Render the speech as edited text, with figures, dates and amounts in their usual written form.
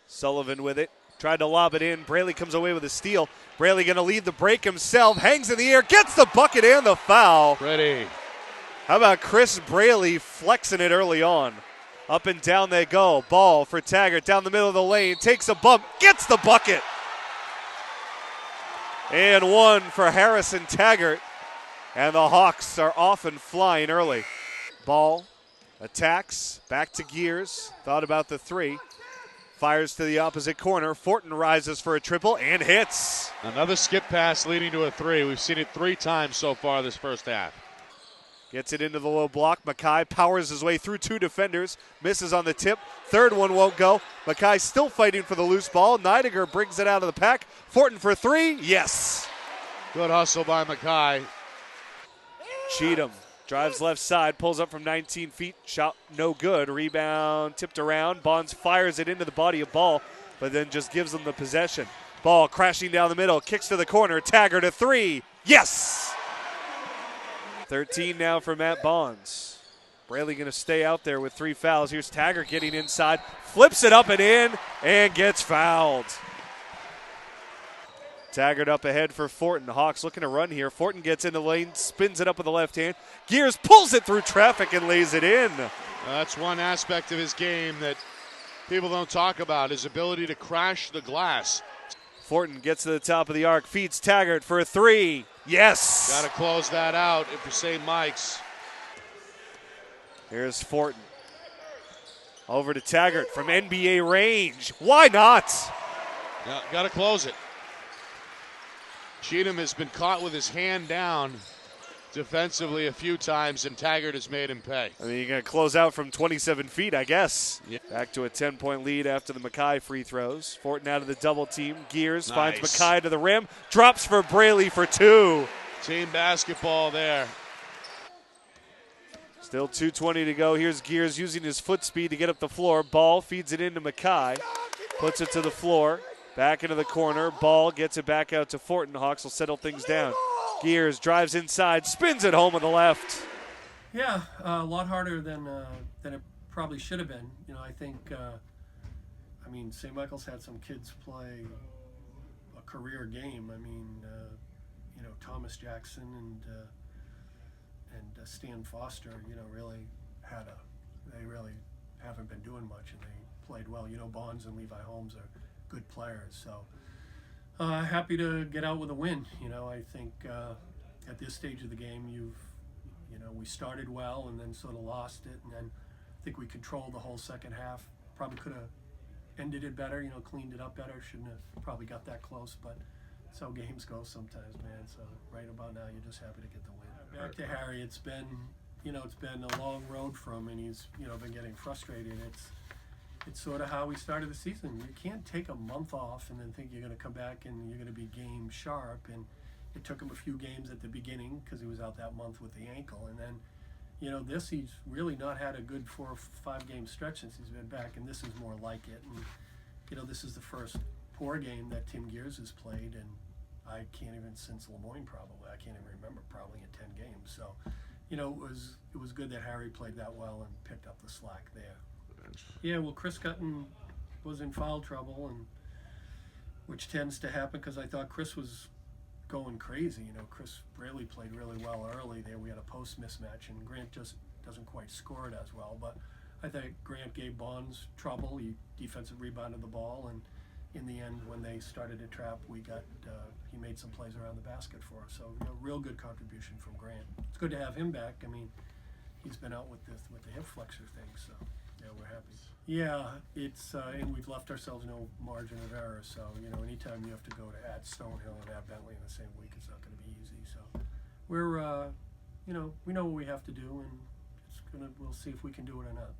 Sullivan with it. Tried to lob it in. Braley comes away with a steal. Braley going to lead the break himself. Hangs in the air. Gets the bucket and the foul. Pretty. How about Chris Braley flexing it early on? Up and down they go. Ball for Taggart down the middle of the lane. Takes a bump. Gets the bucket. And one for Harrison Taggart. And the Hawks are off and flying early. Ball attacks. Back to Gears. Thought about the three. Fires to the opposite corner. Fortin rises for a triple and hits. Another skip pass leading to a three. We've seen it 3 times so far this first half. Gets it into the low block. Mackay powers his way through 2 defenders. Misses on the tip. Third one won't go. Mackay still fighting for the loose ball. Neidiger brings it out of the pack. Fortin for 3. Yes. Good hustle by Mackay. Cheatham drives left side. Pulls up from 19 feet. Shot no good. Rebound tipped around. Bonds fires it into the body of Ball, but then just gives them the possession. Ball crashing down the middle. Kicks to the corner. Taggart a 3. Yes. 13 now for Matt Bonds. Braley going to stay out there with 3 fouls. Here's Taggart getting inside, flips it up and in, and gets fouled. Taggart up ahead for Fortin. Hawks looking to run here. Fortin gets in the lane, spins it up with the left hand. Gears pulls it through traffic and lays it in. That's one aspect of his game that people don't talk about, his ability to crash the glass. Fortin gets to the top of the arc, feeds Taggart for a 3. Yes. Got to close that out if you're St. Mike's. Here's Fortin. Over to Taggart from NBA range. Why not? Yeah, got to close it. Cheatham has been caught with his hand down defensively a few times, and Taggart has made him pay. I mean, you're going to close out from 27 feet, I guess. Yeah. Back to a 10-point lead after the Mackay free throws. Fortin out of the double team. Gears finds Mackay to the rim. Drops for Braley for 2. Team basketball there. Still 2:20 to go. Here's Gears using his foot speed to get up the floor. Ball feeds it into Mackay. Puts it to the floor. Back into the corner. Ball gets it back out to Fortin. Hawks will settle things down. Gears drives inside, spins it home on the left. Yeah, a lot harder than it probably should have been. You know, I think, St. Michael's had some kids play a career game. Thomas Jackson and Stan Foster, really they really haven't been doing much, and they played well. Bonds and Levi Holmes are good players, so happy to get out with a win. I think at this stage of the game, we started well and then sort of lost it, and then I think we controlled the whole second half. Probably could have ended it better, cleaned it up better. Shouldn't have probably got that close, but that's how games go sometimes, man. So right about now, you're just happy to get the win. Back to Harry, it's been a long road for him, and he's been getting frustrated. It's sort of how we started the season. You can't take a month off and then think you're going to come back and you're going to be game sharp. And it took him a few games at the beginning because he was out that month with the ankle. And then, he's really not had a good 4 or 5 game stretch since he's been back, and this is more like it. And, this is the first poor game that Tim Gears has played, and I can't even, since Lemoyne probably, I can't even remember, probably in 10 games. So, it was good that Harry played that well and picked up the slack there. Yeah, well, Chris Gutton was in foul trouble, and which tends to happen because I thought Chris was going crazy. Chris Braley played really well early there. We had a post mismatch, and Grant just doesn't quite score it as well. But I think Grant gave Bonds trouble. He defensive rebounded the ball, and in the end, when they started to trap, he made some plays around the basket for us. So real good contribution from Grant. It's good to have him back. He's been out with the hip flexor thing, so. Yeah, we're happy. Yeah, it's and we've left ourselves no margin of error. So anytime you have to go to at Stonehill and at Bentley in the same week, it's not going to be easy. So we're we know what we have to do, and we'll see if we can do it or not.